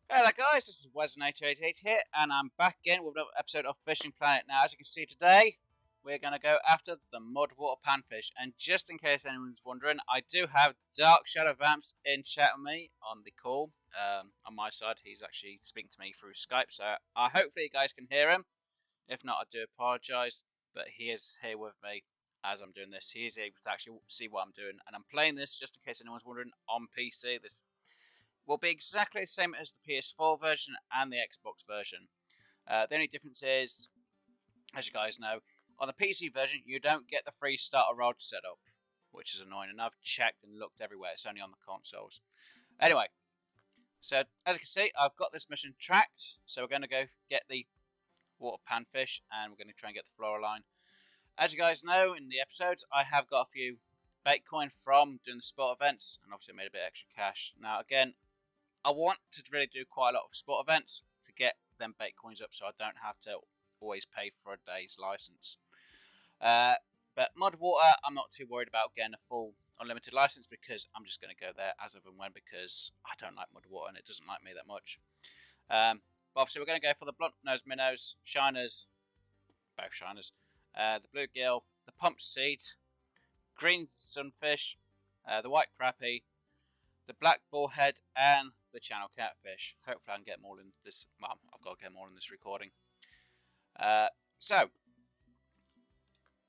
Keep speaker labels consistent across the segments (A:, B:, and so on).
A: Hello guys, this is Wes888 here, and I'm back again with another episode of Fishing Planet. Now, as you can see today, we're going to go after the Mudwater Panfish, and just in case anyone's wondering, I do have Dark Shadow Vamps in chat with me on the call. On my side, he's actually speaking to me through Skype, so hopefully you guys can hear him. If not, I do apologise, but he is here with me as I'm doing this. He is able to actually see what I'm doing, and I'm playing this, just in case anyone's wondering, on PC. This will be exactly the same as the PS4 version and the Xbox version. The only difference is, as you guys know, on the PC version, you don't get the free starter rod setup, which is annoying, and I've checked and looked everywhere. It's only on the consoles. Anyway, so as you can see, I've got this mission tracked, so we're going to go get the water panfish, and we're going to try and get the fluoroline. As you guys know, in the episodes, I have got a few bait coin from doing the sport events, and obviously made a bit extra cash. Now, again, I want to really do quite a lot of sport events to get them bait coins up, so I don't have to always pay for a day's license. But Mudwater, I'm not too worried about getting a full unlimited license because I'm just going to go there as of and when, because I don't like Mudwater and it doesn't like me that much. But obviously we're going to go for the blunt nose minnows, shiners, both shiners, the bluegill, the pump seed, green sunfish, the white crappie, the black bullhead, and the channel catfish. Hopefully I can get more in this. Well, I've got to get more in this recording. So,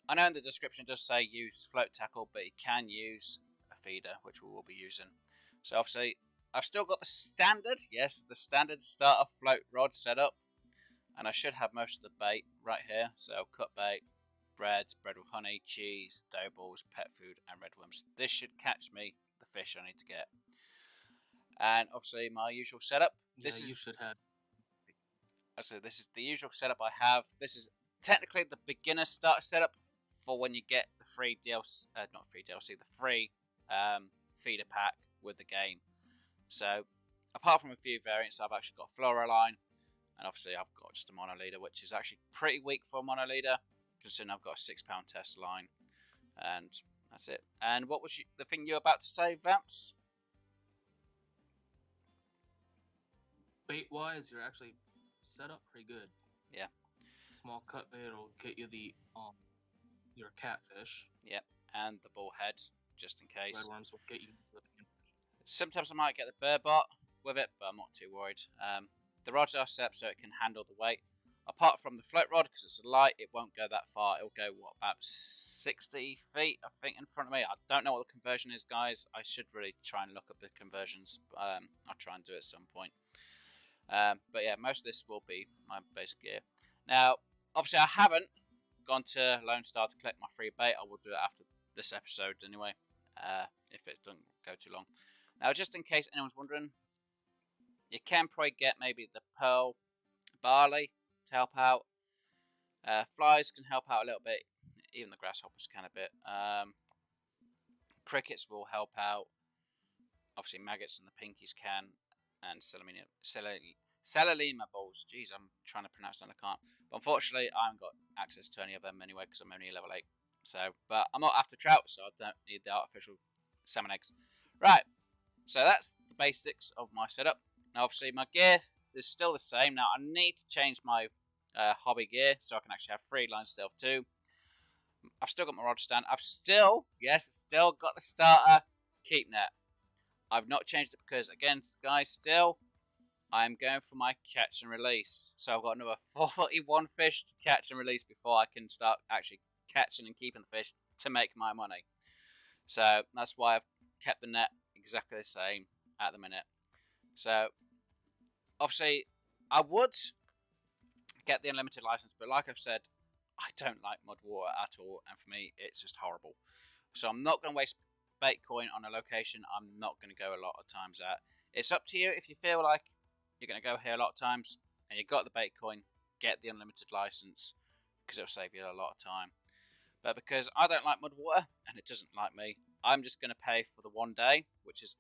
A: I know in the description it does say use float tackle, but you can use a feeder, which we will be using. So obviously, I've still got the standard, yes, the standard starter float rod setup, and I should have most of the bait right here. So cut bait, bread with honey, cheese, dough balls, pet food, and red worms. This should catch me the fish I need to get. And obviously my usual setup.
B: This you should have.
A: So this is the usual setup I have. This is technically the beginner starter setup for when you get the free DLC, not free DLC, the free feeder pack with the game. So apart from a few variants, I've actually got fluoroline, and obviously I've got just a monoliter, which is actually pretty weak for a monoliter, considering I've got a £6 test line, and that's it. And what was the thing you were about to say, Vamps?
B: Bait wise, you're actually set up pretty good.
A: Yeah.
B: Small cut bait will get you the your catfish.
A: Yep, and the bullhead, just in case.
B: Red worms will get you into the
A: Sometimes I might get the burr bot with it, but I'm not too worried. The rods are set up so it can handle the weight. Apart from the float rod, because it's light, it won't go that far. It'll go, what, about 60 feet, I think, in front of me. I don't know what the conversion is, guys. I should really try and look up the conversions. I'll try and do it at some point. But yeah, most of this will be my basic gear. Now, obviously, I haven't gone to Lone Star to collect my free bait. I will do it after this episode anyway, if it doesn't go too long. Now, just in case anyone's wondering, you can probably get maybe the pearl barley to help out. Flies can help out a little bit. Even the grasshoppers can a bit. Crickets will help out. Obviously, maggots and the pinkies can. And Selenium balls. Jeez, I'm trying to pronounce that, I can't. But unfortunately, I haven't got access to any of them anyway because I'm only level 8. So, but I'm not after trout, so I don't need the artificial salmon eggs. Right, so that's the basics of my setup. Now, obviously, my gear is still the same. Now, I need to change my hobby gear so I can actually have 3 line stealth too. I've still got my rod stand. I've still got the starter keep net. I've not changed it because, again, guys, still, I'm going for my catch and release. So I've got another 41 fish to catch and release before I can start actually catching and keeping the fish to make my money. So that's why I've kept the net exactly the same at the minute. So, obviously, I would get the unlimited license, but like I've said, I don't like Mudwater at all, and for me, it's just horrible. So I'm not going to waste bait coin on a location I'm not going to go a lot of times at. It's up to you. If you feel like you're going to go here a lot of times and you've got the bait coin, get the unlimited license because it'll save you a lot of time. But because I don't like Mudwater and it doesn't like me, I'm just going to pay for the 1 day, which is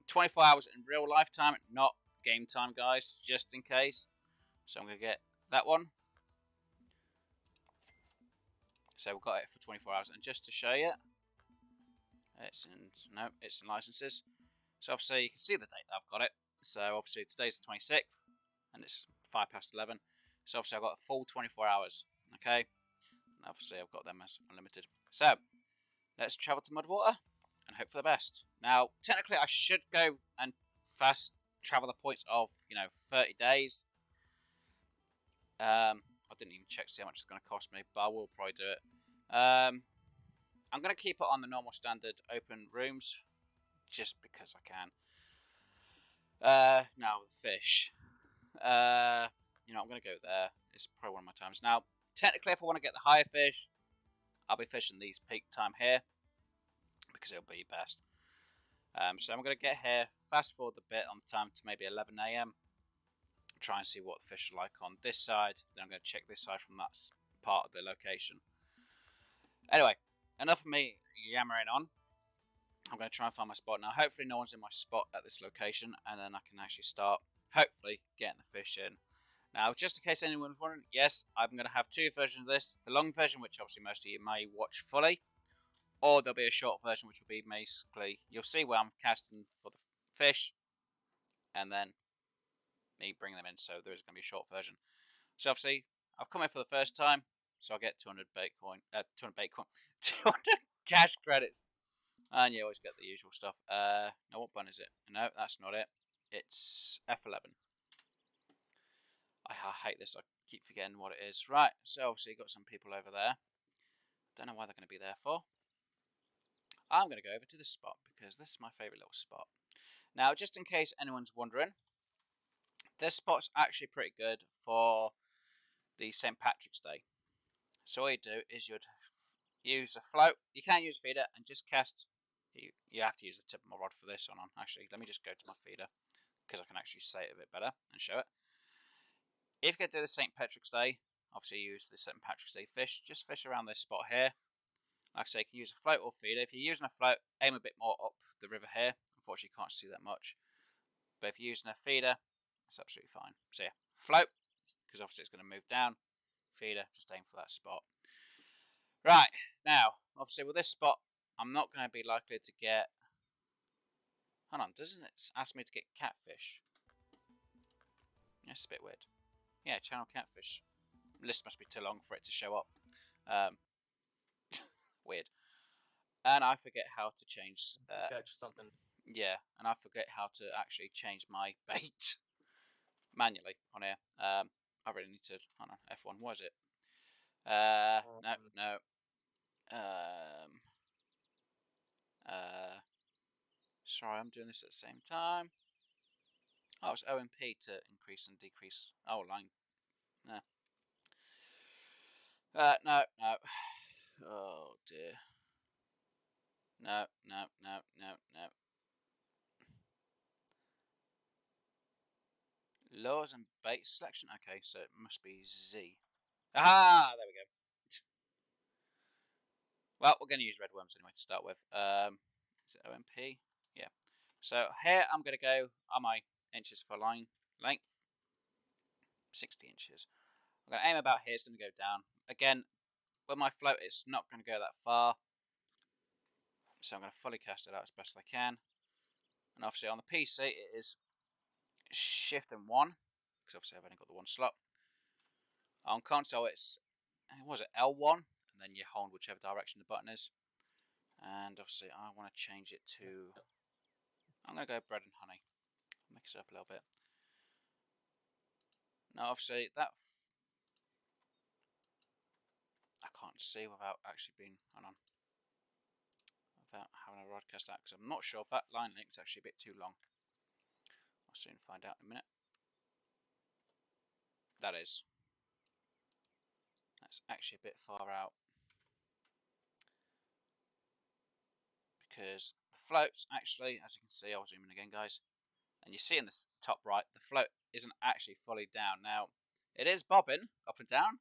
A: 24 hours in real life time, not game time, guys, just in case. So I'm going to get that one. So we've got it for 24 hours, and just to show you, it's in licenses. So obviously you can see the date that I've got it. So obviously today's the 26th, and it's 11:05. So obviously I've got a full 24 hours. Okay, and obviously I've got them as unlimited. So let's travel to Mudwater and hope for the best. Now, technically, I should go and fast travel the points of 30 days. I didn't even check to see how much it's going to cost me, but I will probably do it. I'm going to keep it on the normal standard open rooms, just because I can. Now the fish. I'm going to go there. It's probably one of my times. Now, technically, if I want to get the higher fish, I'll be fishing these peak time here, because it'll be best. So I'm going to get here, fast forward a bit on the time to maybe 11 AM. Try and see what the fish are like on this side. Then I'm going to check this side from that part of the location. Anyway, enough of me yammering on. I'm going to try and find my spot now. Hopefully no one's in my spot at this location, and then I can actually start, hopefully, getting the fish in. Now, just in case anyone's wondering, yes, I'm going to have two versions of this. The long version, which obviously most of you may watch fully, or there'll be a short version, which will be basically, you'll see where I'm casting for the fish, and then me bring them in. So there is going to be a short version. So obviously, I've come in for the first time, so I get 200 Bitcoin, 200 cash credits, and you always get the usual stuff. Now what button is it? No, that's not it. It's F11. I hate this. I keep forgetting what it is. Right. So obviously, got some people over there. Don't know why they're going to be there for. I'm going to go over to this spot because this is my favourite little spot. Now, just in case anyone's wondering, this spot's actually pretty good for the St. Patrick's Day. So all you do is you'd use a float. You can't use a feeder and just cast. You have to use the tip of my rod for this one on. Actually, let me just go to my feeder because I can actually say it a bit better and show it. If you could do the St. Patrick's Day, obviously use the St. Patrick's Day fish. Just fish around this spot here. Like I say, you can use a float or feeder. If you're using a float, aim a bit more up the river here. Unfortunately, you can't see that much. But if you're using a feeder, it's absolutely fine. So yeah, float, because obviously it's going to move down. Feeder, just aim for that spot. Right, now, obviously with this spot, I'm not going to be likely to get... Hold on, doesn't it ask me to get catfish? That's a bit weird. Yeah, channel catfish. List must be too long for it to show up. Weird. And I forget how to change...
B: catch something.
A: Yeah, and I forget how to actually change my bait manually on here. I really need to... Hold on, F1, what is it? No. Sorry, I'm doing this at the same time. Oh, it's OMP to increase and decrease. Oh, line. No. No. Oh, dear. No. Lures and bait selection. Okay, so it must be Z. Ah, there we go. Well, we're going to use red worms anyway to start with. Is it OMP? Yeah. So here I'm going to go on my inches for line length. 60 inches. I'm going to aim about here. It's going to go down. Again, with my float, it's not going to go that far. So I'm going to fully cast it out as best I can. And obviously on the PC, it is Shift and 1. Because obviously I've only got the one slot. On console, it's, what was it, L1? And then you hold whichever direction the button is. And obviously I want to change it to... I'm going to go bread and honey. Mix it up a little bit. Now obviously that... I can't see without actually being... Hold on. Without having a rod cast out. Because I'm not sure if that line link's actually a bit too long. I'll soon find out in a minute. That is. That's actually a bit far out. Because the floats actually, as you can see, I'll zoom in again guys, and you see in the top right, the float isn't actually fully down. Now, it is bobbing up and down,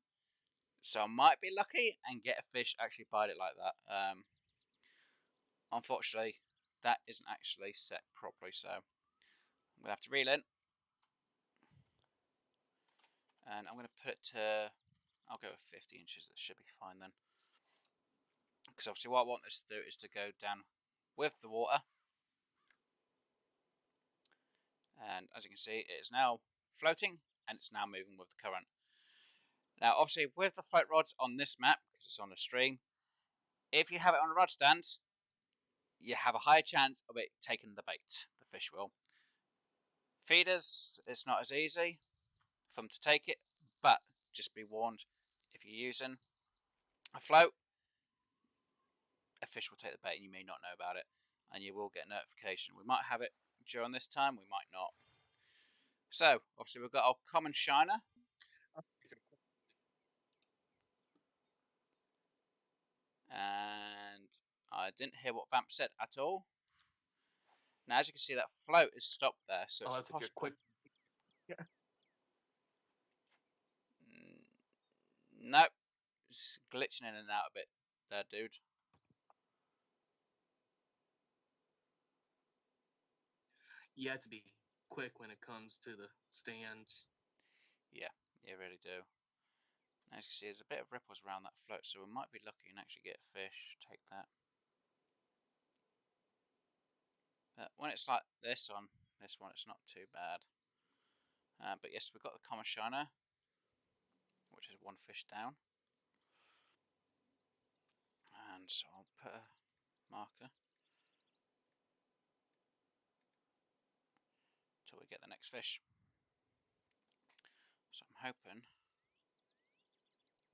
A: so I might be lucky and get a fish actually bite it like that. Unfortunately, that isn't actually set properly, so I'm going to have to reel in. And I'm going to put it to, I'll go with 50 inches, that should be fine then. Because obviously what I want this to do is to go down with the water. And as you can see, it is now floating and it's now moving with the current. Now, obviously, with the float rods on this map, because it's on a stream, if you have it on a rod stand, you have a higher chance of it taking the bait. The fish will. Feeders, it's not as easy for them to take it, but just be warned, if you're using a float, a fish will take the bait and you may not know about it, and you will get a notification. We might have it during this time, we might not. So, obviously, we've got our common shiner. And I didn't hear what Vamp said at all. Now, as you can see, that float is stopped there, so it's
B: Unless if you're quick. Yeah.
A: Nope. It's glitching in and out a bit there, dude.
B: You have to be quick when it comes to the stands.
A: Yeah, you really do. Now, as you can see, there's a bit of ripples around that float, so we might be lucky and actually get a fish. Take that. But when it's like this on this one, it's not too bad. But yes, we've got the common shiner, which is one fish down. And so I'll put a marker until we get the next fish. So I'm hoping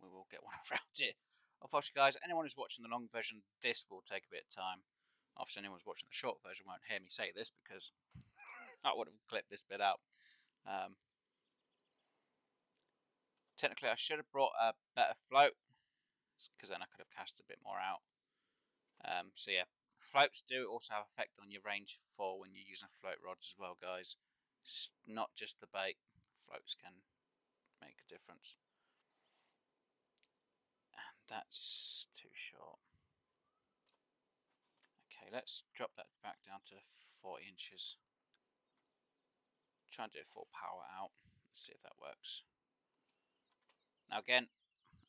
A: we will get one around here. Unfortunately, guys, anyone who's watching the long version, this will take a bit of time. Obviously, anyone who's watching the short version won't hear me say this because I would have clipped this bit out. Technically, I should have brought a better float because then I could have cast a bit more out. So yeah, floats do also have effect on your range for when you're using float rods as well, guys. It's not just the bait. Floats can make a difference. And that's too short. Okay, let's drop that back down to 40 inches. Try and do full power out. Let's see if that works. Now again,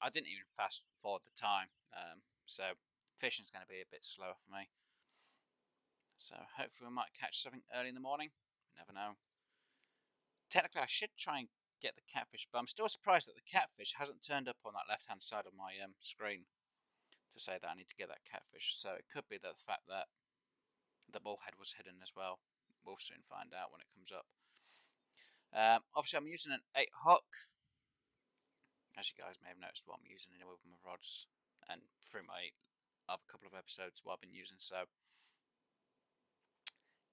A: I didn't even fast forward the time, so fishing's going to be a bit slower for me. So hopefully we might catch something early in the morning. You never know. Technically, I should try and get the catfish, but I'm still surprised that the catfish hasn't turned up on that left-hand side of my screen to say that I need to get that catfish. So it could be that the fact that the bullhead was hidden as well. We'll soon find out when it comes up. Obviously, I'm using an 8 hook. As you guys may have noticed, what I'm using with my rods and through my other couple of episodes, what I've been using. So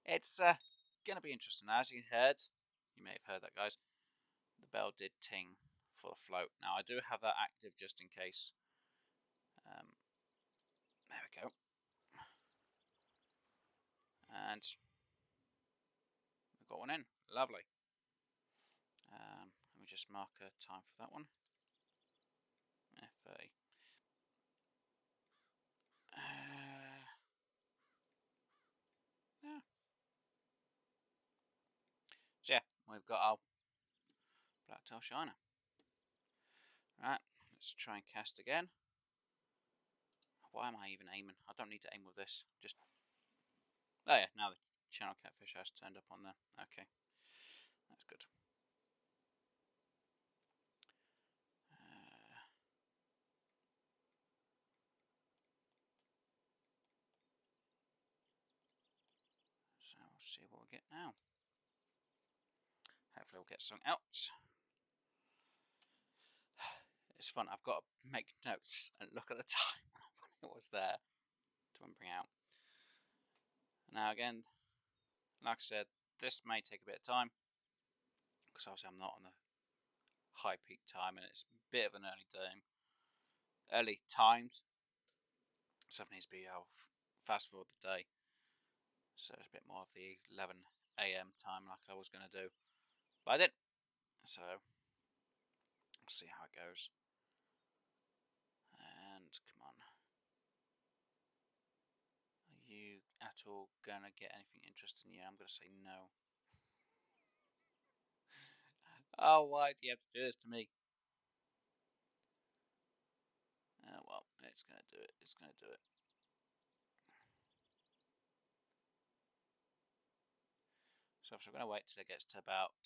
A: it's going to be interesting. As you heard, you may have heard that, guys. The bell did ting for the float. Now, I do have that active just in case. There we go. And we've got one in. Lovely. Let me just mark a time for that one. 30. Yeah. So yeah, we've got our blacktail shiner. Right, let's try and cast again. Why am I even aiming? I don't need to aim with this. Just, oh yeah, now the channel catfish has turned up on there. Okay, that's good. So we'll see what we get now. Hopefully we'll get something else. It's fun. I've got to make notes and look at the time when it was there to bring out. Now again, like I said, this may take a bit of time because obviously I'm not on the high peak time and it's a bit of an early timed. So it needs to be fast forward the day. So it's a bit more of the 11 AM time like I was going to do. But I didn't. So we'll see how it goes. And come on. Are you at all going to get anything interesting? Yeah, I'm going to say no. Oh, why do you have to do this to me? Well, it's going to do it. It's going to do it. So So I'm going to wait till it gets to about...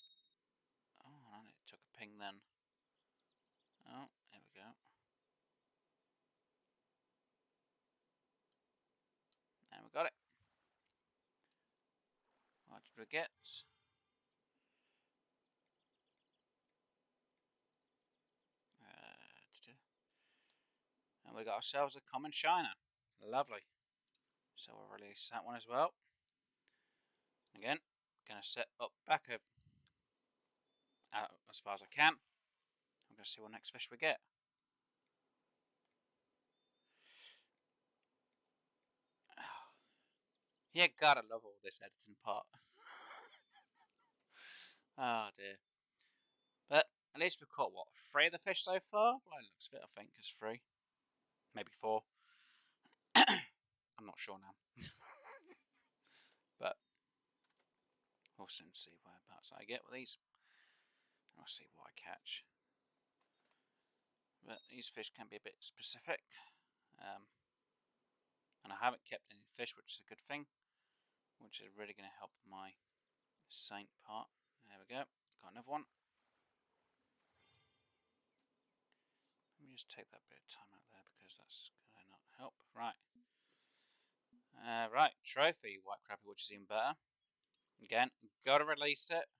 A: Oh, it took a ping then. Oh, there we go. And we got it. What did we get? And we got ourselves a common shiner. Lovely. So we'll release that one as well. Again, going to set up back over out as far as I can. I'm going to see what next fish we get. You gotta love all this editing part. Oh dear. But at least we've caught, what, 3 of the fish so far? Well, it looks fit, I think, it's 3. Maybe 4. I'm not sure now. But we'll soon see whereabouts I get with these. We'll see what I catch. But these fish can be a bit specific. And I haven't kept any fish, which is a good thing. Which is really going to help my saint part. There we go. Got another one. Let me just take that bit of time out there because that's going to not help. Right. Right. Trophy white crappie, which is even better. Again, got to release it.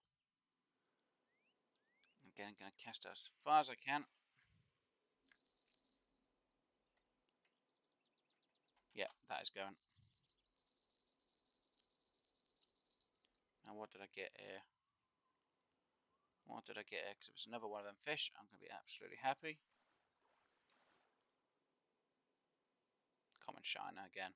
A: Again, going to cast it as far as I can. Yeah, that is going. Now, what did I get here? What did I get here? Because it was another one of them fish. I'm going to be absolutely happy. Common shiner again.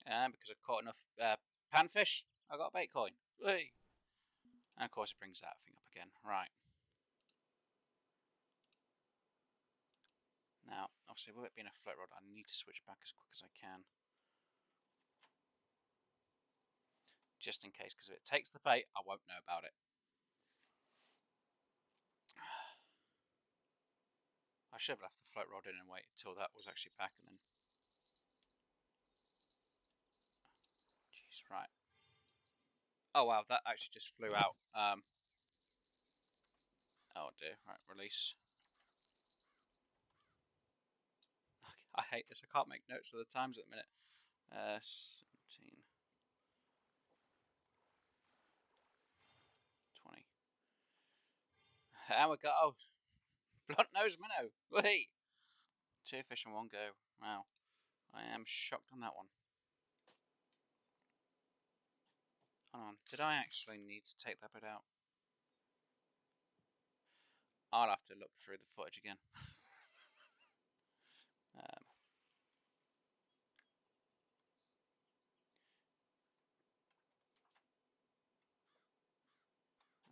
A: And because I've caught enough panfish, I got a bait coin. Whee! And of course it brings that thing up again. Right. Now, obviously with it being a float rod, I need to switch back as quick as I can. Just in case, because if it takes the bait, I won't know about it. I should have left the float rod in and waited until that was actually back and then... Jeez, right. Oh wow, that actually just flew out. Oh dear, right, release. I hate this, I can't make notes of the times at the minute. 17. 20. And we got, oh, blunt nose minnow. Whee! 2 fish in one go. Wow. I am shocked on that one. Hold on, did I actually need to take that bit out? I'll have to look through the footage again.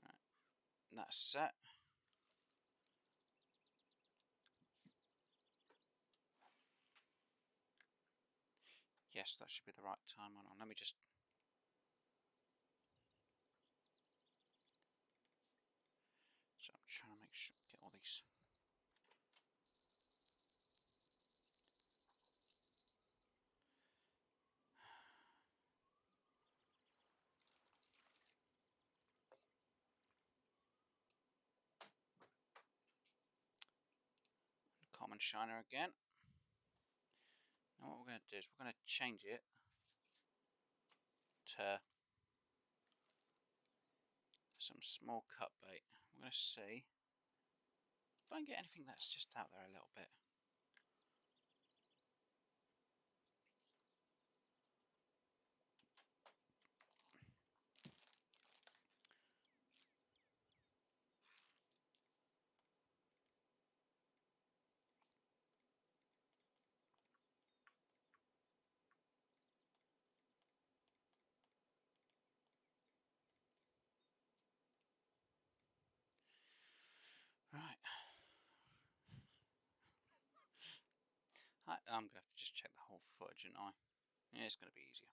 A: Right, that's set. Yes, that should be the right time. Hold on, let me just... So I'm trying to make sure, get all these... Common shiner again. Now what we're going to do is we're going to change it to some small cut bait. We're going to see if I can get anything that's just out there a little bit. Right. I'm going to have to just check the whole footage, and yeah, it's going to be easier.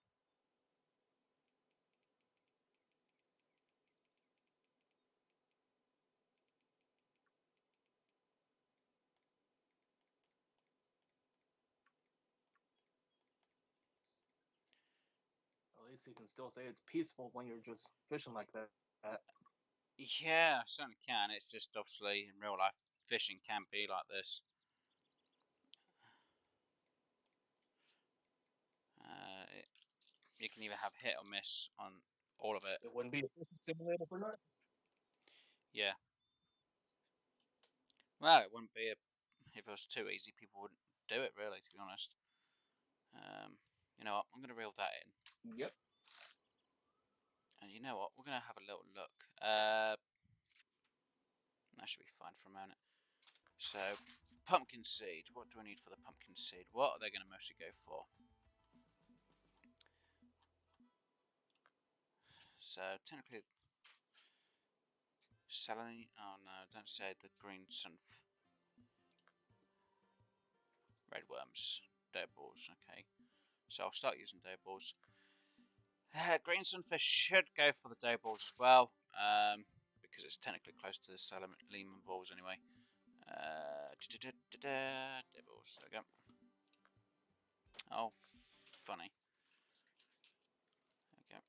B: least you can still say it's peaceful when you're just fishing like that.
A: Yeah, I certainly can. It's just obviously in real life, fishing can be like this. You can either have hit or miss on all of it.
B: It wouldn't be a fishing simulator for that.
A: Yeah. Well, it wouldn't be if it was too easy. People wouldn't do it, really, to be honest. You know what? I'm going to reel that in.
B: Yep.
A: And you know what? We're going to have a little look. That should be fine for a moment. So, pumpkin seed. What do I need for the pumpkin seed? What are they going to mostly go for? So, technically, celery. Oh no, don't say the green sunf. Red worms. Dough balls. Okay. So, I'll start using dough balls. Green sunfish should go for the dough balls as well. Because it's technically close to the lemon balls anyway. Dough balls. There we go. Oh, funny. Okay.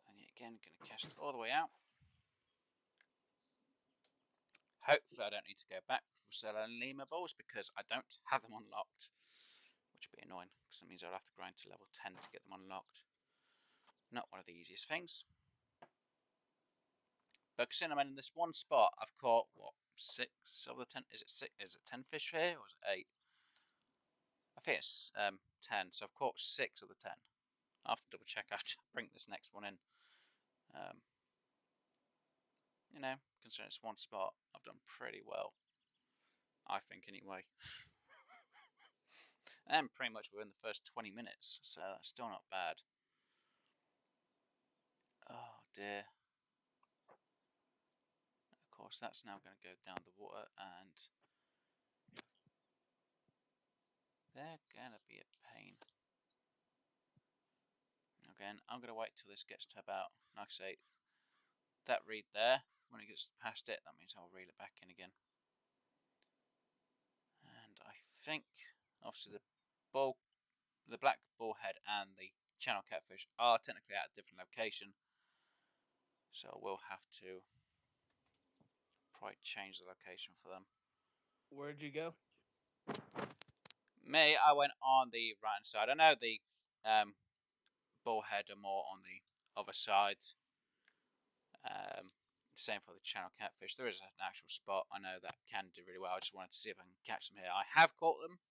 A: And yet again, going to cast all the way out. Hopefully, I don't need to go back for lemon balls because I don't have them unlocked, which would be annoying because that means I'll have to grind to level 10 to get them unlocked. Not one of the easiest things. But considering I'm in this one spot, I've caught what, 6 of the 10? Is it 6? Is it 10 fish here or is it 8? I think it's 10. So I've caught 6 of the 10. I'll have to double check after I bring this next one in. You know, considering it's one spot, I've done pretty well. I think anyway. And pretty much within the first 20 minutes, so that's still not bad. Oh dear. Of course, that's now going to go down the water, and they're going to be a pain. Again, I'm going to wait till this gets to about, like I say, that reed there. When it gets past it, that means I'll reel it back in again. And I think, obviously, the black bullhead and the channel catfish are technically at a different location, so we'll have to probably change the location for them.
B: Where'd you go?
A: Me, I went on the right hand side. I know the bullhead are more on the other side. Same for the channel catfish. There is an actual spot I know that can do really well. I just wanted to see if I can catch them here. I have caught them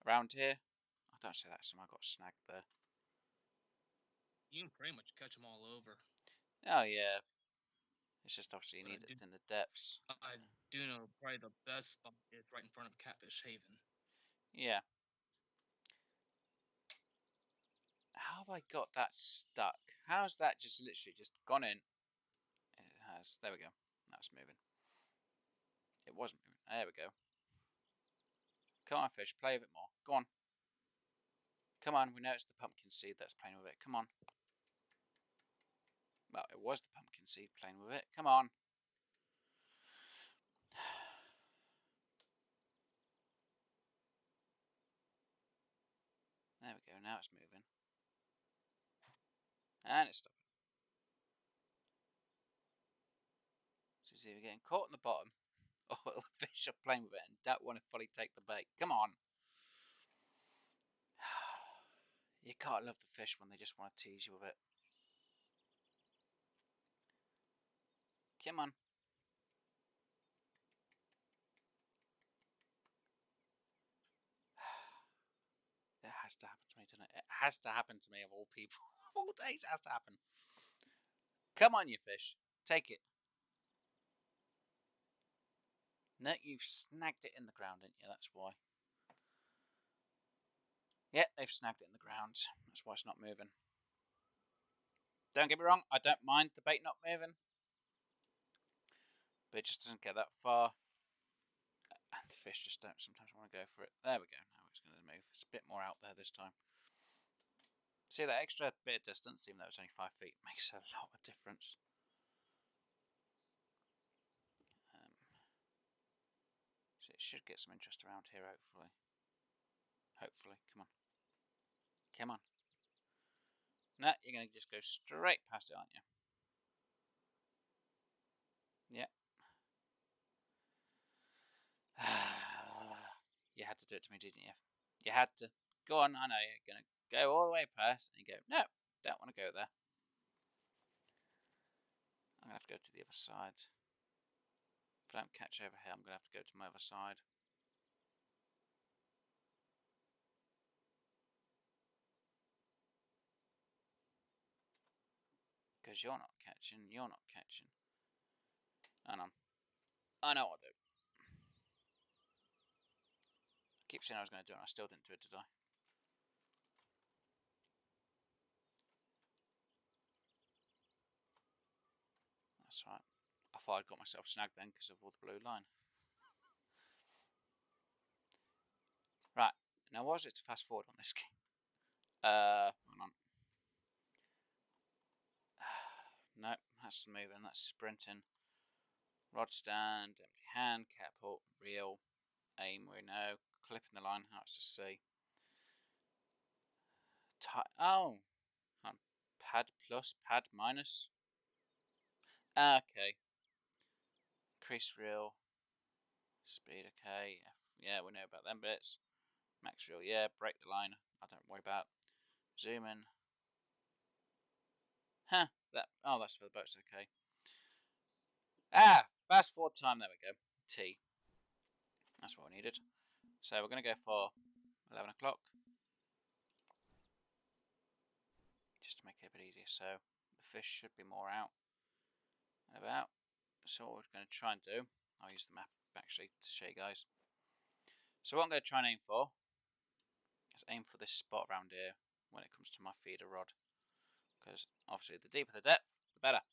A: around here. I don't say that, so I got snagged there.
B: You can pretty much catch them all over.
A: Oh yeah, it's just obviously you need it in the depths.
B: I do know probably the best spot is right in front of Catfish Haven.
A: Yeah. How have I got that stuck? How's that just literally just gone in? It has. There we go. Now it's moving. It wasn't moving. There we go. Come on, fish. Play with it more. Go on. Come on. We know it's the pumpkin seed that's playing with it. Come on. Well, it was the pumpkin seed playing with it. Come on. There we go. Now it's moving. And it's stopping. So you see, we're getting caught in the bottom. Oh, the fish are playing with it and don't want to fully take the bait. Come on. You can't love the fish when they just want to tease you with it. Come on. It has to happen to me, doesn't it? It has to happen to me, of all people. Of all days, it has to happen. Come on, you fish. Take it. No, you've snagged it in the ground, didn't you? That's why. Yeah, they've snagged it in the ground. That's why it's not moving. Don't get me wrong, I don't mind the bait not moving. But it just doesn't get that far. And the fish just don't sometimes want to go for it. There we go. Now it's going to move. It's a bit more out there this time. See, that extra bit of distance, even though it's only 5 feet, makes a lot of difference. So it should get some interest around here, hopefully. Hopefully. Come on. Come on. No, you're going to just go straight past it, aren't you? Yeah. You had to do it to me, didn't you? You had to. Go on, I know you're going to go all the way past, and you go, no, don't want to go there. I'm going to have to go to the other side. If I don't catch over here, I'm going to have to go to my other side. Because you're not catching. Hang on. I know what I'll do. I keep saying I was going to do it, and I still didn't do it, did I? That's right. I thought I'd got myself snagged then because of all the blue line. Right. Now, was it to fast forward on this game? Hang on. No, that's moving. That's sprinting. Rod stand, empty hand, catapult, reel, aim, we know. Clipping the line, how it's to see. Oh, pad plus, pad minus. Okay. Increase reel. Speed, okay. Yeah, we know about them bits. Max reel, yeah. Break the line, I don't worry about. Zoom in. Huh, that's for the boats, okay. Fast forward time, there we go. T. That's what we needed. So we're going to go for 11 o'clock. Just to make it a bit easier. So the fish should be more out and about. So what we're going to try and do, I'll use the map actually to show you guys. So what I'm going to try and aim for is aim for this spot around here when it comes to my feeder rod. Because obviously the deeper the depth, the better.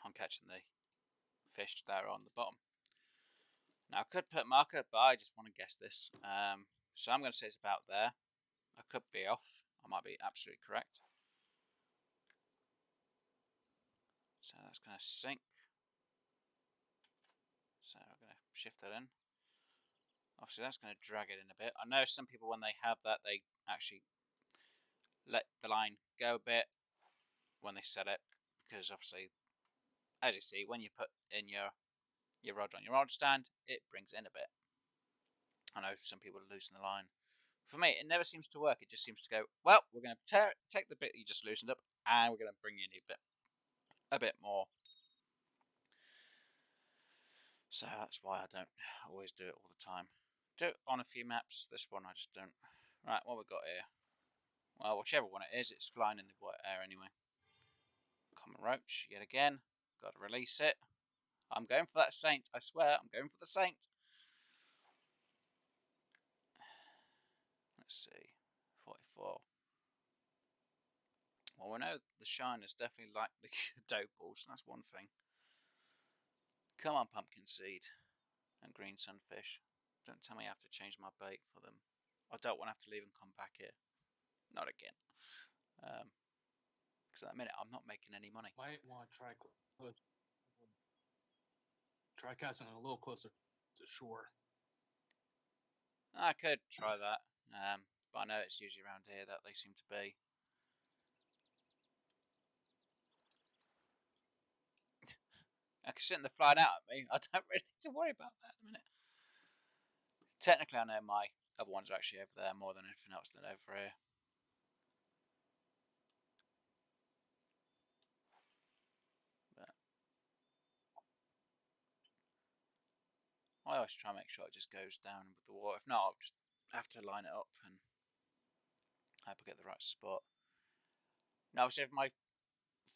A: I'm catching the fish there on the bottom. Now I could put marker, but I just want to guess this. So I'm going to say it's about there. I could be off. I might be absolutely correct. So that's going to sink. So we're going to shift that in. Obviously that's going to drag it in a bit. I know some people when they have that, they actually let the line go a bit when they set it. Because obviously, as you see, when you put in your rod on your rod stand, it brings it in a bit. I know some people loosen the line. For me, it never seems to work. It just seems to go, well, we're going to take the bit you just loosened up, and we're going to bring you in a bit more. So that's why I don't always do it all the time. Do it on a few maps. This one I just don't. Right, what we got here? Well, whichever one it is, it's flying in the white air anyway. Common roach, yet again. Got to release it. I'm going for that saint. I swear, I'm going for the saint. Let's see. 44. Well, we know the shiners definitely like the dope balls, and that's one thing. Come on, pumpkin seed and green sunfish. Don't tell me I have to change my bait for them. I don't want to have to leave and come back here. Not again. Because at the minute I'm not making any money.
B: Might want to try casting a little closer to shore.
A: I could try that, but I know it's usually around here that they seem to be. I can sit in the flying out at me. I don't really need to worry about that at the minute. Technically, I know my other ones are actually over there more than anything else than over here. But I always try and make sure it just goes down with the water. If not, I'll just have to line it up and hope I get the right spot. Now, obviously, if my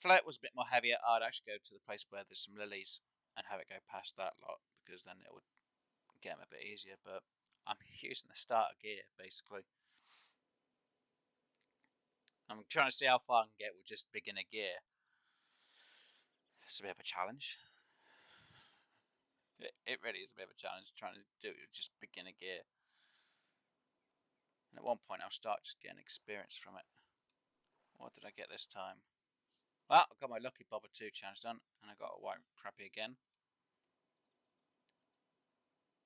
A: float was a bit more heavier, I'd actually go to the place where there's some lilies and have it go past that lot, because then it would get them a bit easier. But I'm using the starter gear, basically. I'm trying to see how far I can get with just beginner gear. It's a bit of a challenge. It really is a bit of a challenge trying to do it with just beginner gear. And at one point I'll start just getting experience from it. What did I get this time? Well, I got my Lucky Bobber 2 challenge done, and I got a white crappie again.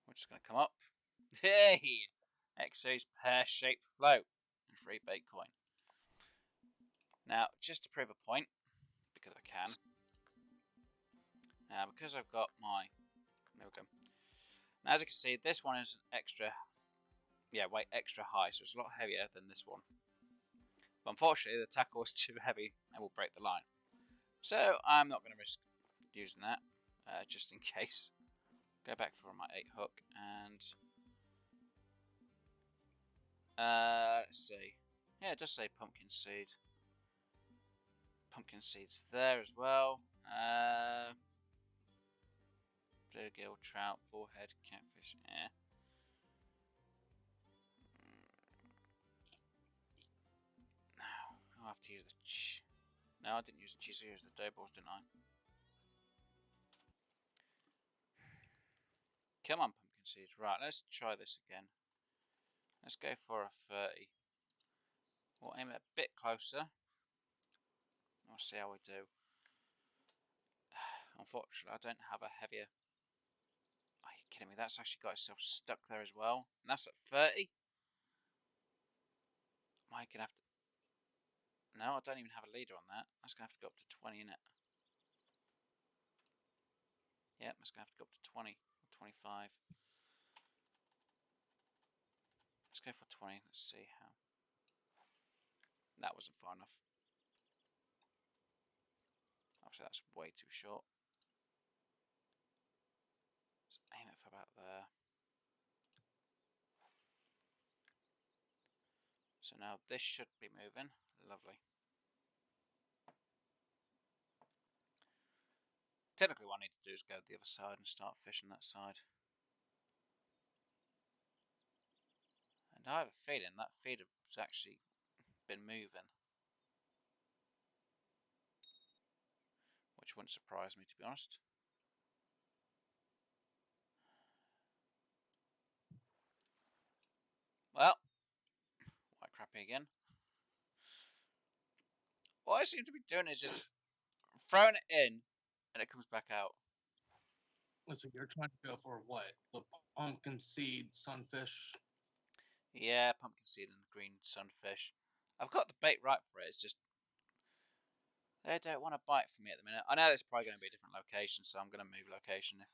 A: We're just going to come up. Hey! X-Series pear-shaped float. And free bait coin. Now, just to prove a point, because I can. Now, because I've got my... There we go. Now, as you can see, this one is extra... Yeah, weight extra high, so it's a lot heavier than this one. But unfortunately, the tackle is too heavy and will break the line. So, I'm not going to risk using that, just in case. Go back for my 8 hook, and... let's see. Yeah, it does say pumpkin seed. Pumpkin seeds there as well. Bluegill, trout, bullhead, catfish. Yeah. No, I'll have to use the. No, I didn't use the cheese. I used the dough balls, didn't I? Come on, pumpkin seeds. Right, let's try this again. Let's go for a 30. We'll aim it a bit closer. We'll see how we do. Unfortunately, I don't have a heavier. Are you kidding me? That's actually got itself stuck there as well. And that's at 30? Am I going to have to... No, I don't even have a leader on that. That's going to have to go up to 20, innit? Yep, that's going to have to go up to 20 or 25. Let's go for 20. Let's see how. That wasn't far enough. Obviously, that's way too short. Let's aim it for about there. So now this should be moving. Lovely. Typically, what I need to do is go to the other side and start fishing that side. And I have a feeling that feeder has actually been moving. Which wouldn't surprise me, to be honest. Well, white crappie again. What I seem to be doing is just throwing it in and it comes back out.
B: Listen, you're trying to go for what? The pumpkin seed sunfish?
A: Yeah, pumpkin seed and the green sunfish. I've got the bait right for it, it's just they don't want to bite for me at the minute. I know there's probably going to be a different location, so I'm going to move location if...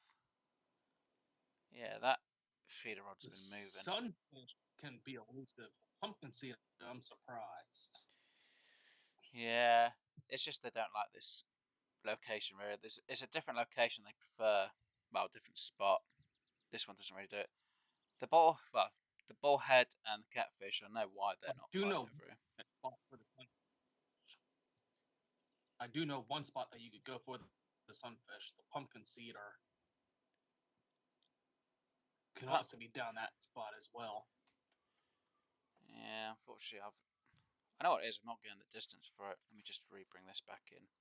A: Yeah, that feeder rod's been moving.
B: Sunfish can be elusive. Pumpkin seed, I'm surprised.
A: Yeah, it's just they don't like this location really. It's a different location they prefer. Well, different spot. This one doesn't really do it. The bullhead and the catfish, I know why they're not biting over here.
B: Spot for the sunfish. I do know one spot that you could go for the sunfish. The pumpkin seed can also be down that spot as well.
A: Yeah, unfortunately, I know what it is. I'm not getting the distance for it. Let me just bring this back in.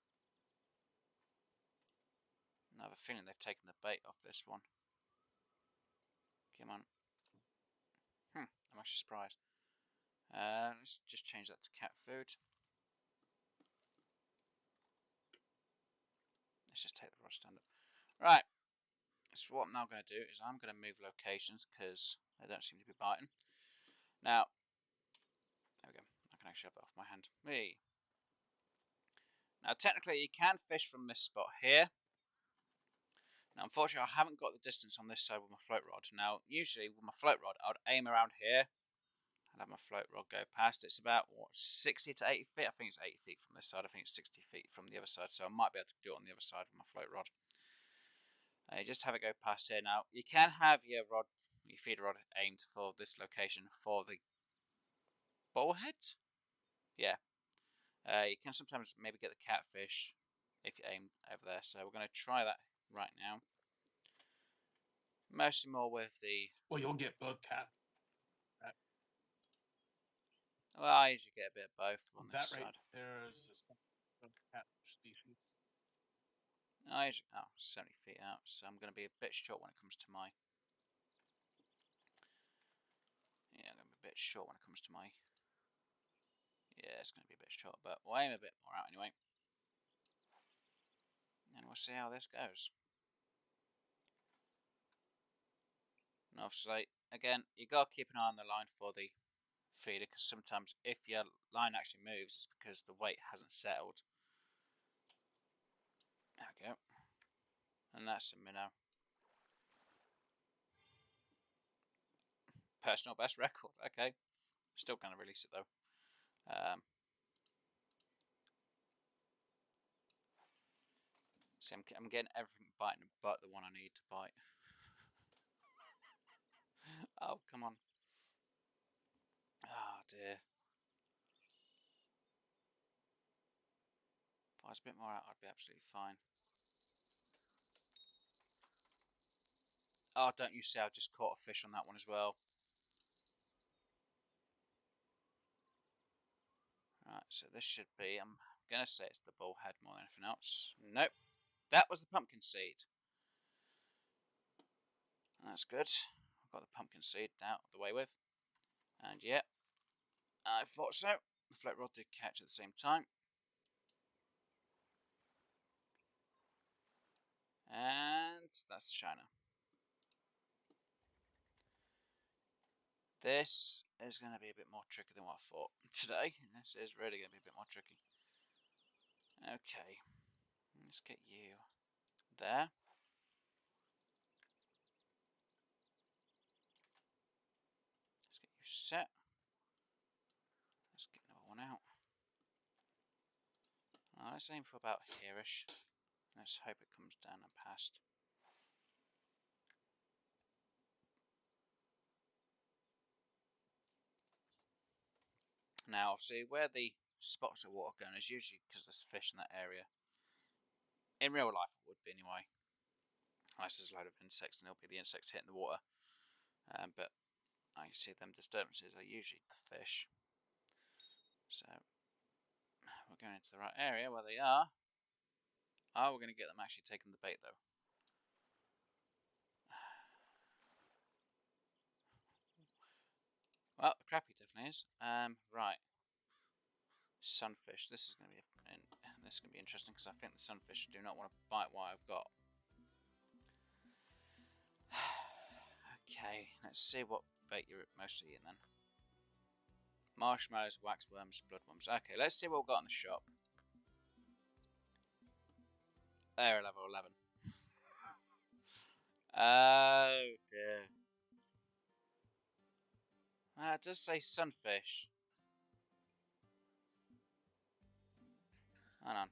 A: I have a feeling they've taken the bait off this one. Come on. I'm actually surprised. Let's just change that to cat food. Let's just take the rod stand up. Right. So what I'm now going to do is I'm going to move locations because they don't seem to be biting. Now, there we go. I can actually have that off my hand. Now, technically, you can fish from this spot here. Now, unfortunately, I haven't got the distance on this side with my float rod. Now, usually with my float rod, I would aim around here and have my float rod go past. It's about, 60 to 80 feet? I think it's 80 feet from this side. I think it's 60 feet from the other side. So I might be able to do it on the other side with my float rod. You just have it go past here. Now, you can have your feeder rod aimed for this location for the bullhead. Yeah. You can sometimes maybe get the catfish if you aim over there. So we're going to try that right now. Mostly more with the...
B: Well, you'll get both cat.
A: Well, I usually get a bit of both on this
B: That right
A: side.
B: there is a catfish species.
A: I usually, 70 feet out, so I'm going to be a bit short when it comes to my... Yeah, I'm going to be a bit short when it comes to my... Yeah, it's going to be a bit short, but we'll aim a bit more out anyway. And we'll see how this goes. And obviously, again, you got to keep an eye on the line for the feeder, because sometimes if your line actually moves, it's because the weight hasn't settled. There we go. And that's a minnow. Personal best record. Okay. Still going to release it though. See, I'm getting everything biting but the one I need to bite. Oh, come on. Oh, dear. If I was a bit more out, I'd be absolutely fine. Oh, don't you see, I just caught a fish on that one as well. Right, so this should be, I'm going to say it's the bullhead more than anything else. Nope. That was the pumpkin seed. That's good. I've got the pumpkin seed out of the way with. And yeah, I thought so. The float rod did catch at the same time. And that's the shiner. This is going to be a bit more tricky than what I thought today. This is really going to be a bit more tricky. Okay, let's get you there. Let's get you set. Let's get another one out. Let's aim for about here-ish. Let's hope it comes down and past. Now, obviously, where the spots of water going is usually because there's fish in that area. In real life, it would be anyway. Unless there's a load of insects, and it'll be the insects hitting the water. But I see them disturbances are usually the fish. So we're going into the right area where they are. Oh, we're going to get them actually taking the bait though. Well, the crappie definitely is. Right. Sunfish. This is going to be interesting because I think the sunfish do not want to bite what I've got. Okay, let's see what bait you're mostly eating then. Marshmallows, waxworms, bloodworms. Okay, let's see what we've got in the shop. There, level 11. Oh dear. It does say sunfish. Hang on.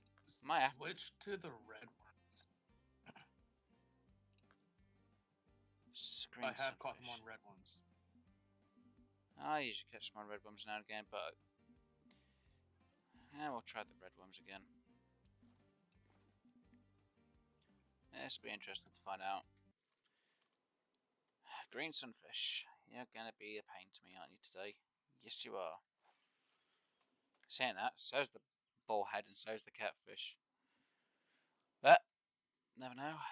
B: Switch to the red ones. I have caught them on red ones.
A: I usually catch them on red worms now and again, but yeah, we'll try the red worms again. This will be interesting to find out. Green sunfish. You're gonna be a pain to me, aren't you, today? Yes, you are. Saying that, so's the bullhead and so's the catfish. But, never know.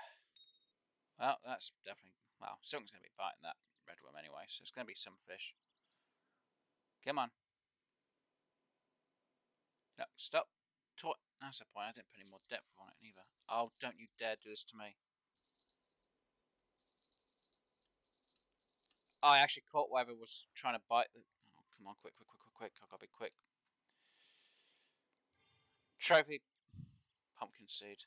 A: Well, that's definitely... Well, something's going to be biting that red worm anyway, so it's going to be some fish. Come on. No, stop. That's the point, I didn't put any more depth on it either. Oh, don't you dare do this to me. Oh, I actually caught whatever was trying to bite the... Oh, come on, quick. I've got to be quick. Trophy pumpkin seed.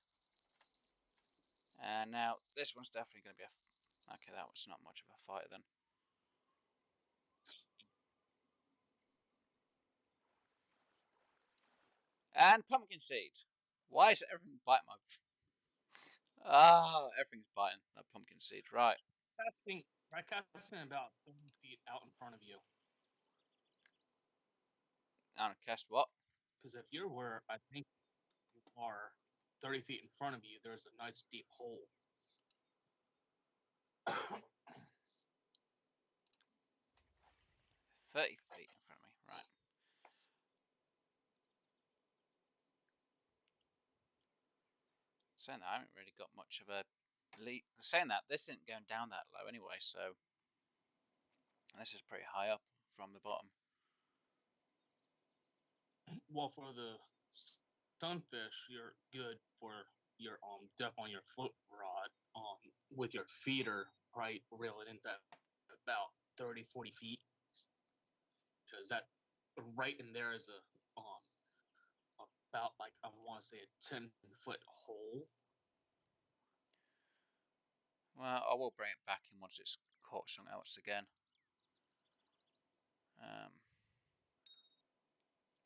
A: And now, this one's definitely going to be a... Okay, that was not much of a fight then. And pumpkin seed. Why is everything biting my... Oh, everything's biting that pumpkin seed. Right.
B: I casting about 30 feet out in front of you.
A: And cast what?
B: Because if you're where I think you are, 30 feet in front of you, there's a nice deep hole.
A: 30 feet in front of me. Right. Saying that, I haven't really got much of a leap. Saying that, this isn't going down that low anyway, so this is pretty high up from the bottom.
B: Well, for the sunfish, you're good for your depth on your float rod. With your feeder, right, reel it into about 30, 40 feet. because that right in there is about like I want to say a 10-foot hole.
A: Well, I will bring it back in once it's caught something else again.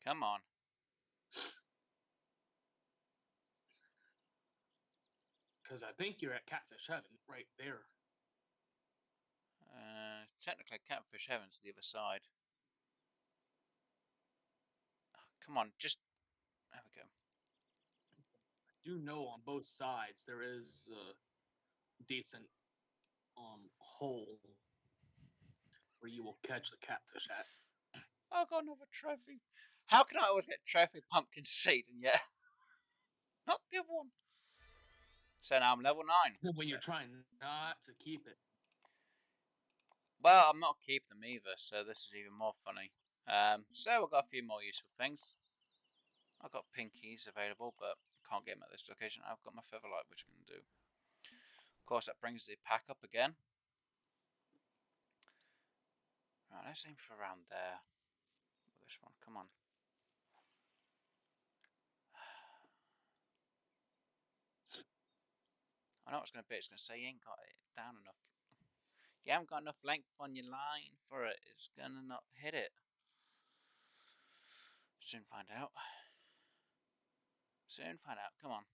A: Come on.
B: Because I think you're at Catfish Heaven right there.
A: Technically, Catfish Heaven's the other side. Oh, come on, just... There we go.
B: I do know on both sides there is a decent hole where you will catch the catfish at.
A: Oh, I got another trophy. How can I always get trophy pumpkin seed and yet not the other one? So now I'm level 9.
B: When you're trying not to keep it.
A: Well, I'm not keeping them either, so this is even more funny. So we've got a few more useful things. I've got pinkies available, but can't get them at this location. I've got my featherlight, which I can do. Of course, that brings the pack up again. Right, let's aim for around there. This one, come on. I know what it's going to be. It's going to say you ain't got it down enough. You haven't got enough length on your line for it. It's going to not hit it. Soon find out. Soon find out. Come on.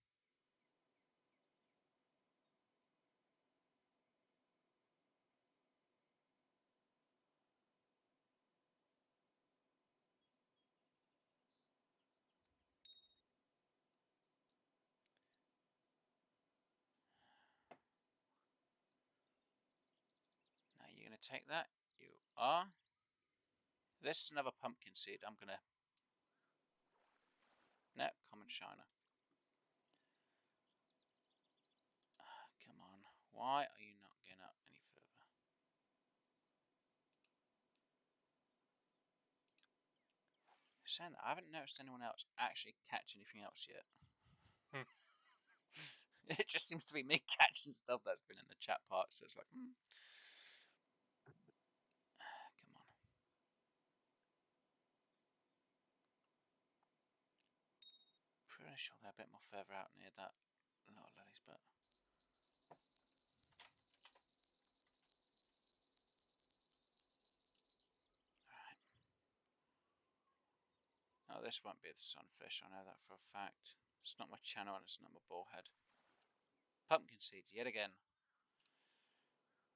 A: Now you're going to take that. You are. This is another pumpkin seed. I'm going to... No, common shiner. Come on. Why are you not getting up any further? Saying that, I haven't noticed anyone else actually catch anything else yet. It just seems to be me catching stuff that's been in the chat part, so it's like, Come on. Pretty sure they're a bit more further out near that little lilies, but... Alright. No, this won't be the sunfish, I know that for a fact. It's not my channel and it's not my bullhead. Pumpkin seed, yet again.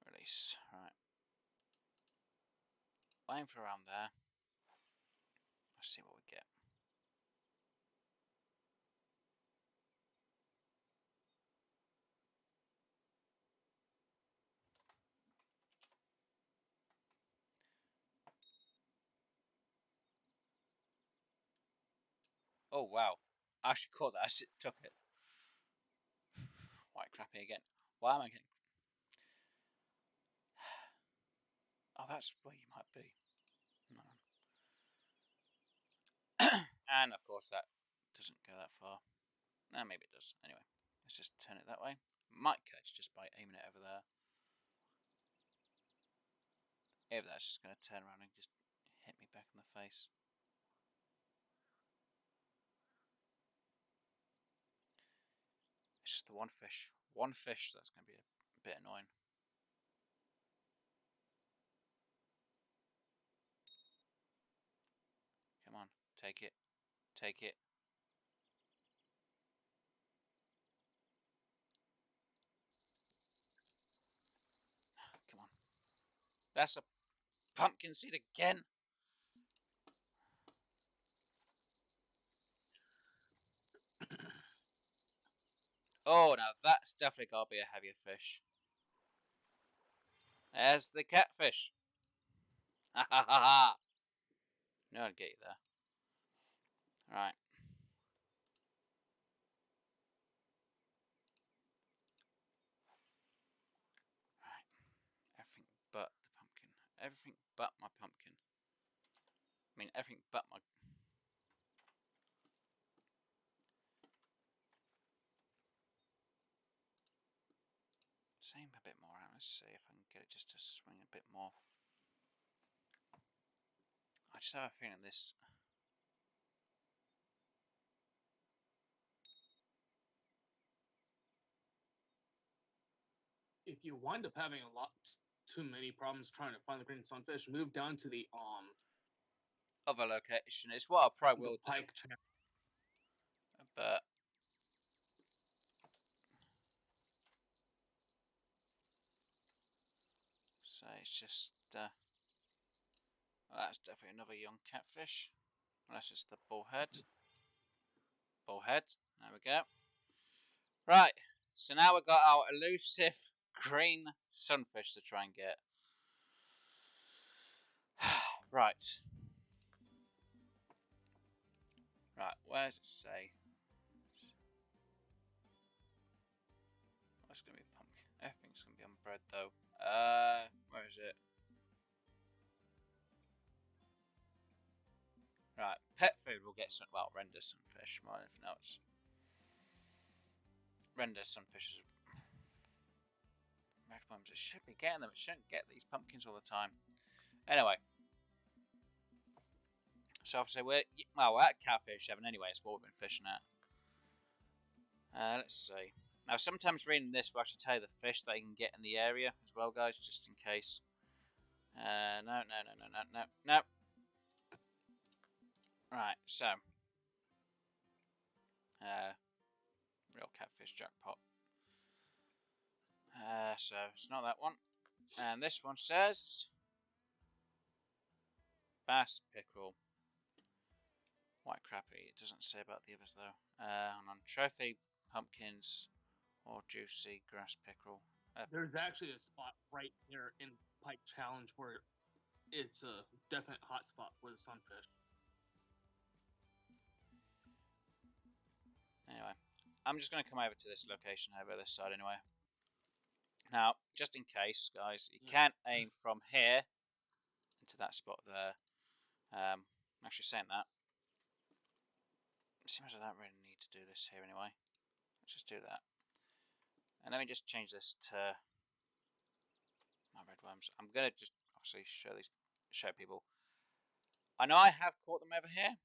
A: Release, right. Aim for around there. Let's see what we get. Oh wow, I actually caught that, I took it. White crappie again. Why am I getting... Oh, that's where you might be. No. And of course that doesn't go that far. No, maybe it does. Anyway, let's just turn it that way. Might catch just by aiming it over there. If that's just going to turn around and just hit me back in the face. It's just the one fish. One fish that's going to be a bit annoying. Come on, take it. Take it. Come on. That's a pumpkin seed again. Oh, now that's definitely got to be a heavier fish. There's the catfish. Ha ha ha ha. No, I'd get you there. Right. Right. Everything but the pumpkin. Everything but my pumpkin. I mean, everything but my... Same a bit more out. Let's see if I can get it just to swing a bit more. I just have a feeling this.
B: If you wind up having a lot too many problems trying to find the green sunfish, move down to the
A: Other location is what I probably will do.
B: pike channel.
A: But so it's just well, that's definitely another young catfish. Unless it's the bullhead. Bullhead. There we go. Right. So now we've got our elusive green sunfish to try and get. Right. Right. Where does it say? What's going to be pumpkin? Everything's going to be on bread though. Where is it? Right, pet food will get some. Well, render sunfish more than anything else. Render sunfish is red worms. It should be getting them. It shouldn't get these pumpkins all the time. Anyway, so obviously we're at catfish 7 anyway. It's what we've been fishing at. Let's see. Now sometimes reading this will actually tell you the fish that you can get in the area as well, guys, just in case. No. Right, so real catfish jackpot. So it's not that one, and this one says bass pickerel, white crappie. It doesn't say about the others though. On trophy pumpkins or juicy grass pickerel.
B: There's actually a spot right here in Pike Challenge where it's a definite hot spot for the sunfish.
A: Anyway, I'm just going to come over to this location over this side anyway. Now, just in case, guys, you can't aim from here into that spot there. Actually saying that, it seems I don't really need to do this here anyway. Let's just do that. And let me just change this to my red worms. I'm going to just obviously show people. I know I have caught them over here.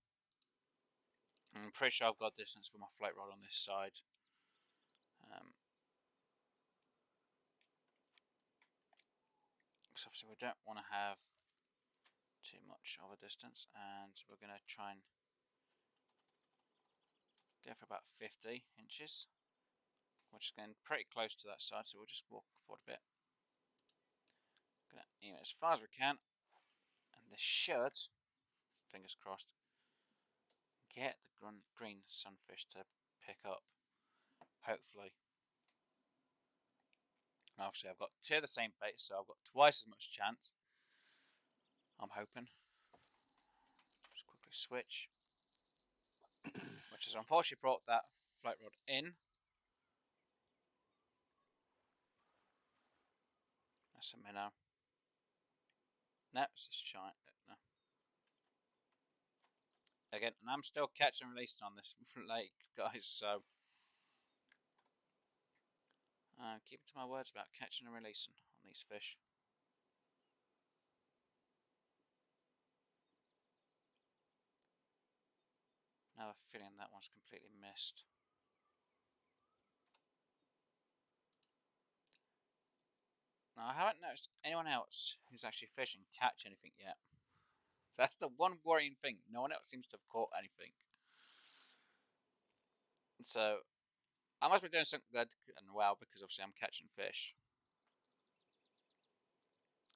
A: I'm pretty sure I've got distance with my float rod on this side. So obviously we don't want to have too much of a distance, and we're going to try and go for about 50 inches, which is getting pretty close to that side, so we'll just walk forward a bit. Gonna aim it as far as we can, and this should, fingers crossed, get the green sunfish to pick up, hopefully. Obviously I've got 2 of the same bait, so I've got twice as much chance, I'm hoping. Just quickly switch, which has unfortunately brought that float rod in. That's a minnow. No, it's just giant. No. Again, and I'm still catching and releasing on this lake, guys, so keeping to my words about catching and releasing on these fish. Now I have a feeling that one's completely missed. Now I haven't noticed anyone else who's actually fishing catch anything yet. That's the one worrying thing. No one else seems to have caught anything. So I must be doing something good and well, because obviously I'm catching fish.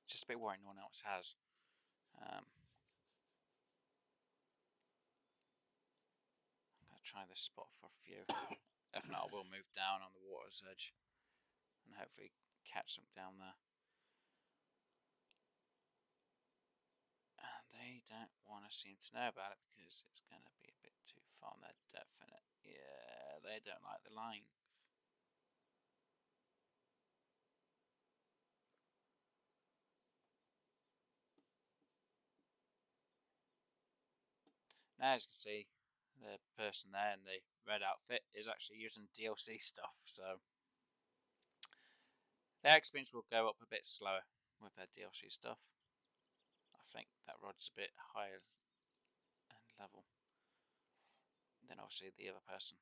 A: Just a bit worrying no one else has. I'm going to try this spot for a few. If not, I will move down on the water's edge and hopefully catch something down there. And they don't want to seem to know about it because it's going to be a bit too far on their depth in it. Yeah, they don't like the line. Now, as you can see, the person there in the red outfit is actually using DLC stuff, so their experience will go up a bit slower with their DLC stuff. I think that rod's a bit higher and level than obviously the other person.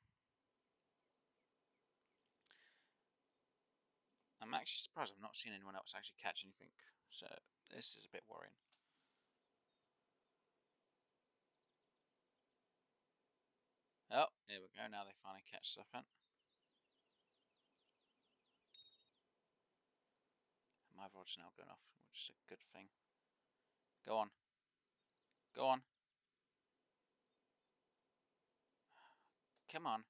A: I'm actually surprised I've not seen anyone else actually catch anything, so this is a bit worrying. Oh, here we go, now they finally catch something. My rod's now going off, which is a good thing. Go on. Go on. Come on.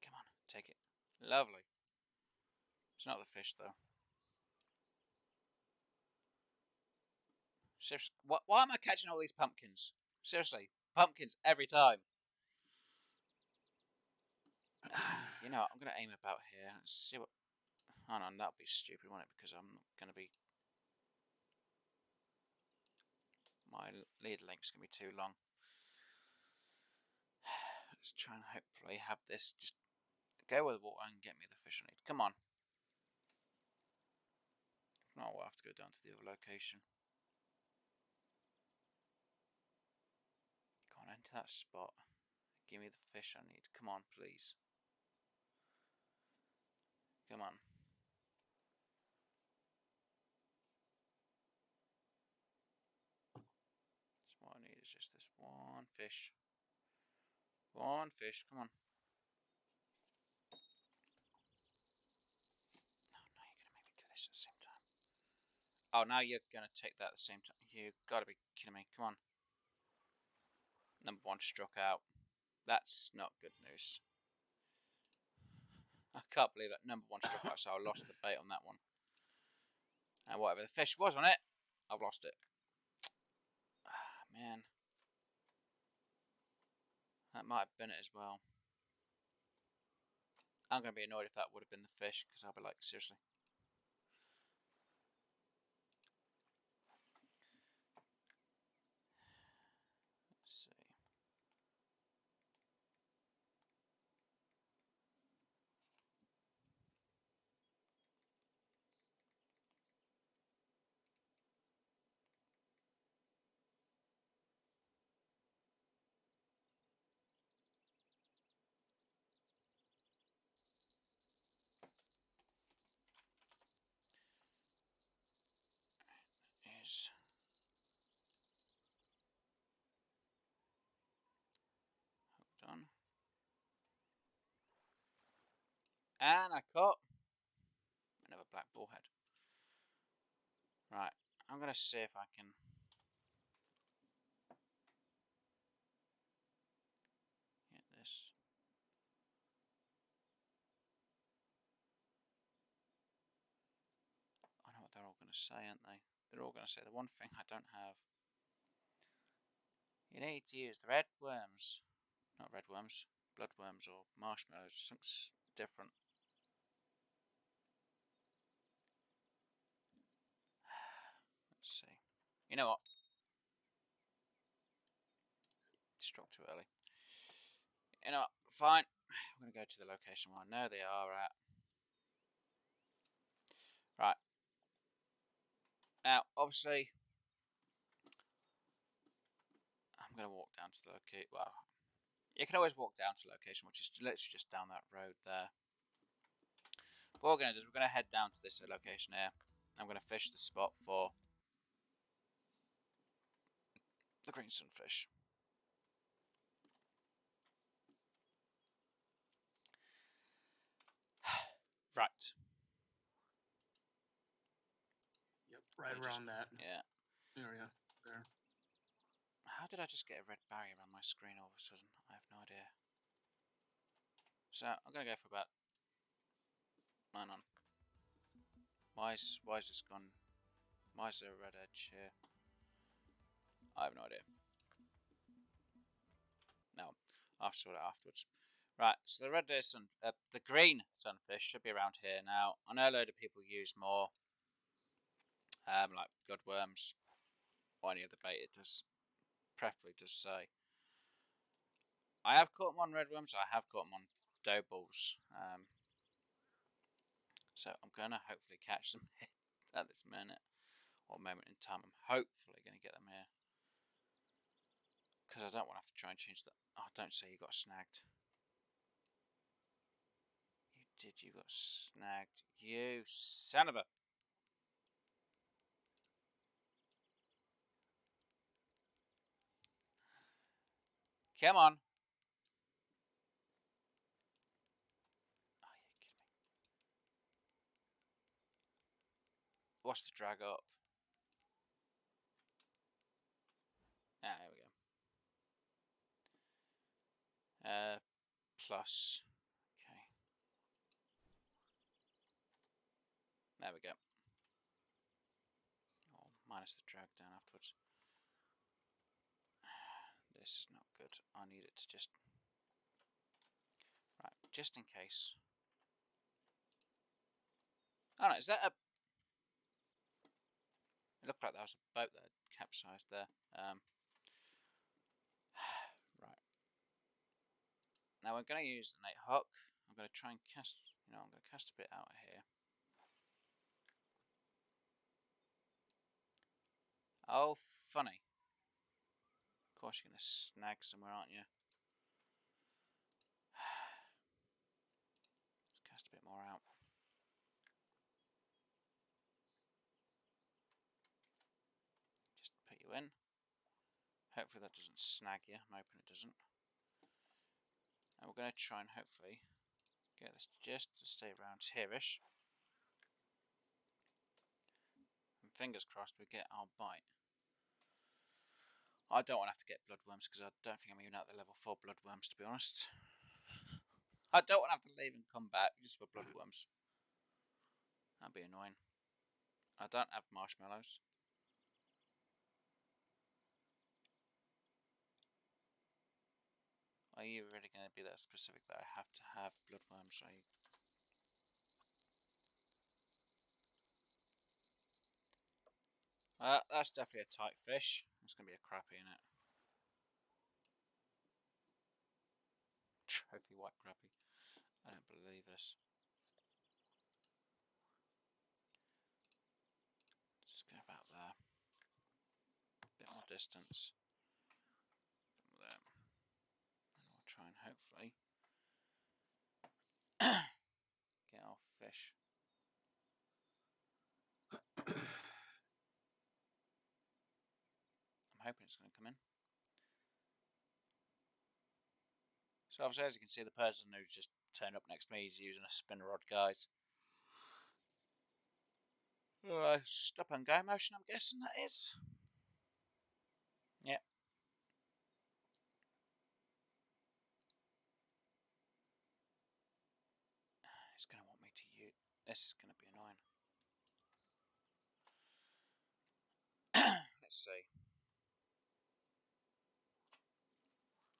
A: Come on, take it. Lovely. It's not the fish though. Seriously, why am I catching all these pumpkins? Seriously, pumpkins every time. You know, I'm going to aim about here. Let's see what... Oh no, that'll be stupid, won't it? Because I'm not going to be... My lead length's going to be too long. Let's try and hopefully have this just go with the water and get me the fish I need. Come on. If not, we'll have to go down to the other location. Go on, into that spot. Give me the fish I need. Come on, please. Come on. So what I need is just this one fish. One fish, come on. No, now you're going to make me do this at the same time. Oh, now you're going to take that at the same time. You've got to be kidding me. Come on. Number one struck out. That's not good news. I can't believe that number one struck out, so I lost the bait on that one. And whatever the fish was on it, I've lost it. Ah, man. That might have been it as well. I'm going to be annoyed if that would have been the fish, because I'll be like, seriously. Let's see. Is hooked on. And I caught another black bullhead. Right, I'm going to see if I can... get this. I know what they're all going to say, aren't they? They're all going to say the one thing I don't have. You need to use the red worms. Not red worms, bloodworms or marshmallows or something different. Let's see. You know what? Struck too early. You know what? Fine. I'm going to go to the location where I know they are at. Right. Now, obviously, I'm going to walk down to the location. Well, you can always walk down to the location, which is literally just down that road there. But what we're going to do is we're going to head down to this location here. I'm going to fish the spot for the green sunfish. Right.
B: Yep, right around that
A: Yeah.
B: area there.
A: How did I just get a red barrier on my screen all of a sudden? I have no idea. So I'm gonna go for about... Hang on. Why is this gone? Why is there a red edge here? I have no idea. No, I'll sort it afterwards. Right, so the green sunfish should be around here now. I know a load of people use more, like bloodworms or any other bait. It does, preferably does say. I have caught them on redworms. I have caught them on dough balls. So I'm going to hopefully catch them at this minute or moment in time. I'm hopefully going to get them here. Because I don't want to have to try and change that. Oh, don't say you got snagged. You got snagged. You son of a... Come on. Oh, you're kidding me. What's the drag up? Ah, there we go. Plus. Okay. There we go. Oh, minus the drag down afterwards. This is not good. I need it to just... Right, just in case. Oh no, is that a... It looked like there was a boat that capsized there. Right. Now we're going to use the net hook. I'm going to try and cast... I'm going to cast a bit out of here. Oh, funny. Of course you're going to snag somewhere, aren't you? Let's cast a bit more out. Just put you in. Hopefully that doesn't snag you. I'm hoping it doesn't. And we're going to try and hopefully get this just to stay around here-ish. And fingers crossed we get our bite. I don't want to have to get bloodworms because I don't think I'm even at the level 4 bloodworms, to be honest. I don't want to have to leave and come back just for bloodworms. That'd be annoying. I don't have marshmallows. Are you really going to be that specific that I have to have bloodworms? Are you... That's definitely a tight fish. It's going to be a crappie in it. Trophy white crappie. I don't believe this. Just go about there. A bit more distance. There. And we'll try and hopefully get our fish. I'm hoping it's going to come in. So obviously, as you can see, the person who's just turned up next to me is using a spinner rod, guys. Stop and go motion, I'm guessing that is. Yep. It's going to want me to use... This is going to be annoying. Let's see.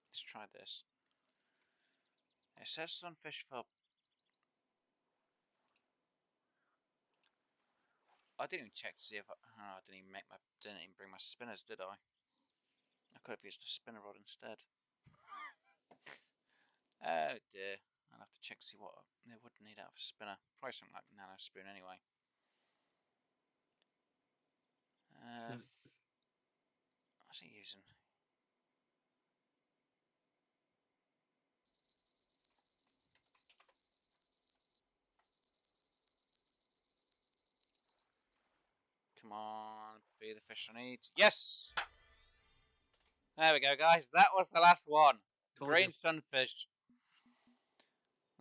A: Let's try this. It says sunfish for... I didn't even check to see if I didn't even bring my spinners, did I? I could have used a spinner rod instead. Oh dear. I'll have to check to see what they would need out of a spinner. Probably something like a nano spoon anyway. What's he using? Come on, be the fish I need. Yes! There we go, guys. That was the last one. Green sunfish.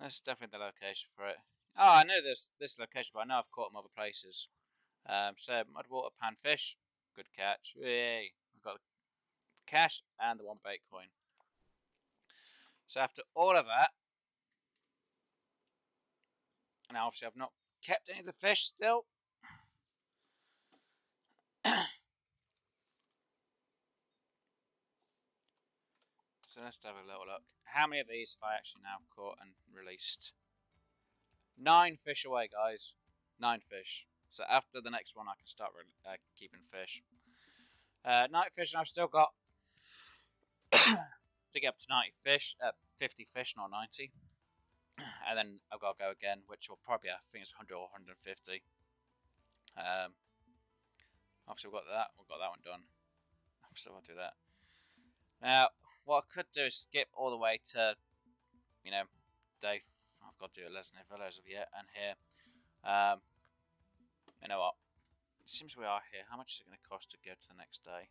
A: That's definitely the location for it. Oh, I know this location, but I know I've caught them other places. So, Mudwater Panfish. Good catch. Yay. I've got the cash and the 1 bait coin. So after all of that, and obviously I've not kept any of the fish still. So let's have a little look. How many of these have I actually now caught and released? 9 fish away, guys. 9 fish. So after the next one, I can start keeping fish. Night fishing, I've still got to get up to 90 fish. 50 fish, not 90. and then I've got to go again, which will probably, I think it's 100 or 150. Obviously we've got that one done. I've still got to do that. Now, what I could do is skip all the way to, day. I've got to do Lesnar Villa as of yet, and here. You know what? It seems we are here. How much is it going to cost to go to the next day?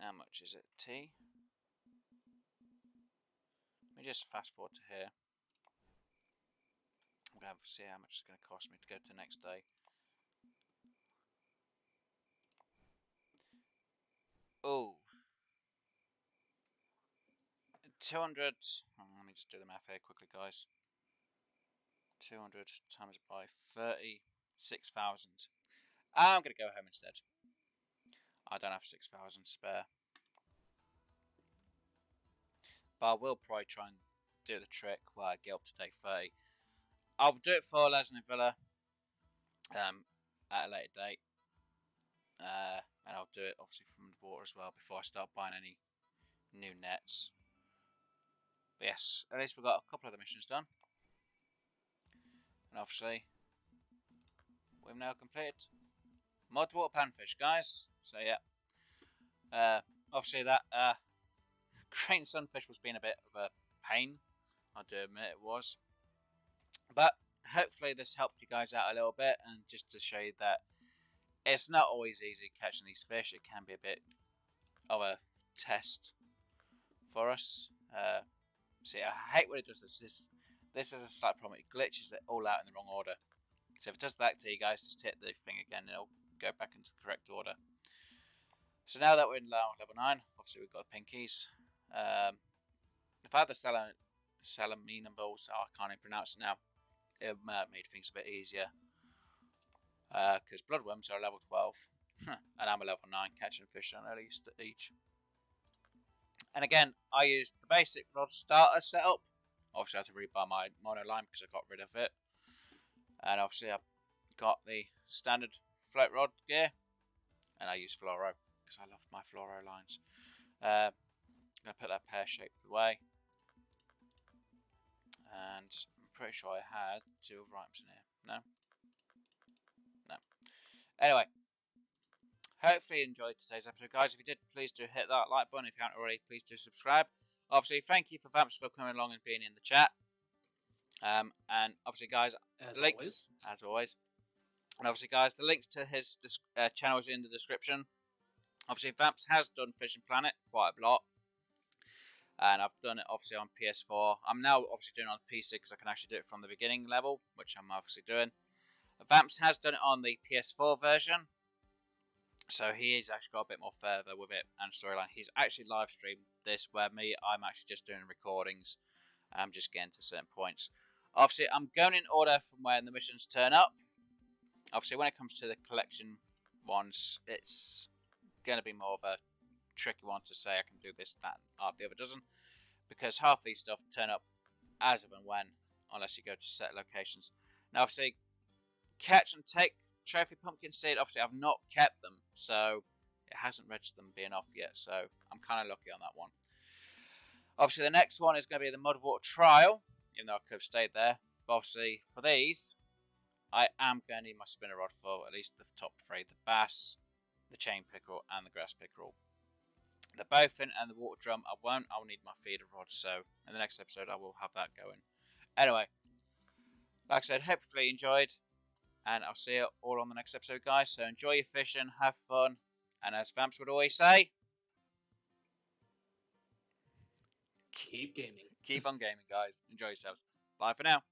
A: How much is it? T? Let me just fast forward to here. I'm going to see how much it's going to cost me to go to the next day. Oh. 200. Let me just do the math here quickly, guys. 200 times by 36,000. I'm going to go home instead. I don't have 6,000 spare. But I will probably try and do the trick where I get up to day 30. I'll do it for Lesnar Villa at a later date. And I'll do it obviously from the water as well before I start buying any new nets. But yes, at least we've got a couple of the missions done. And obviously, we've now completed Mudwater Panfish, guys. So yeah, obviously that green sunfish was being a bit of a pain. I do admit it was. But hopefully this helped you guys out a little bit, and just to show you that it's not always easy catching these fish. It can be a bit of a test for us. See, I hate when it does this. This is a slight problem. It glitches it all out in the wrong order. So if it does that to you guys, just hit the thing again and it'll go back into the correct order. So now that we're in level 9, obviously we've got the pinkies. If I had the salamina balls, I can't even pronounce it now. It made things a bit easier. Because bloodworms are level 12. And I'm a level 9 catching fish on at least each. And again, I used the basic rod starter setup. Obviously I had to rebuy my mono line because I got rid of it. And obviously I've got the standard float rod gear. And I use fluoro because I love my fluoro lines. I'm going to put that pear shaped away. And I'm pretty sure I had 2 other items in here. No? No. Anyway. Hopefully you enjoyed today's episode, guys. If you did, please do hit that like button. If you haven't already, please do subscribe. Obviously, thank you for Vamps for coming along and being in the chat. And obviously, guys, links, as always. And obviously, guys, the links to his channel is in the description. Obviously, Vamps has done Fishing Planet quite a lot. And I've done it, obviously, on PS4. I'm now, obviously, doing it on PC because I can actually do it from the beginning level, which I'm obviously doing. Vamps has done it on the PS4 version. So he's actually got a bit more further with it and storyline. He's actually live streamed this, where I'm actually just doing recordings. I'm just getting to certain points. Obviously, I'm going in order from when the missions turn up. Obviously, when it comes to the collection ones, it's going to be more of a tricky one to say I can do this, that, and half the other doesn't. Because half these stuff turn up as of and when, unless you go to set locations. Now, obviously, catch and take trophy pumpkin seed, obviously I've not kept them, so it hasn't registered them being off yet, so I'm kind of lucky on that one. Obviously the next one is going to be the Mudwater trial, even though I could have stayed there. But obviously for these, I am going to need my spinner rod for at least the top 3, the bass, the chain pickerel, and the grass pickerel. The bowfin and the water drum I'll need my feeder rod, so in the next episode I will have that going. Anyway, like I said, hopefully you enjoyed. And I'll see you all on the next episode, guys. So enjoy your fishing, have fun, and as Vamps would always say,
B: keep gaming.
A: Keep on gaming, guys. Enjoy yourselves. Bye for now.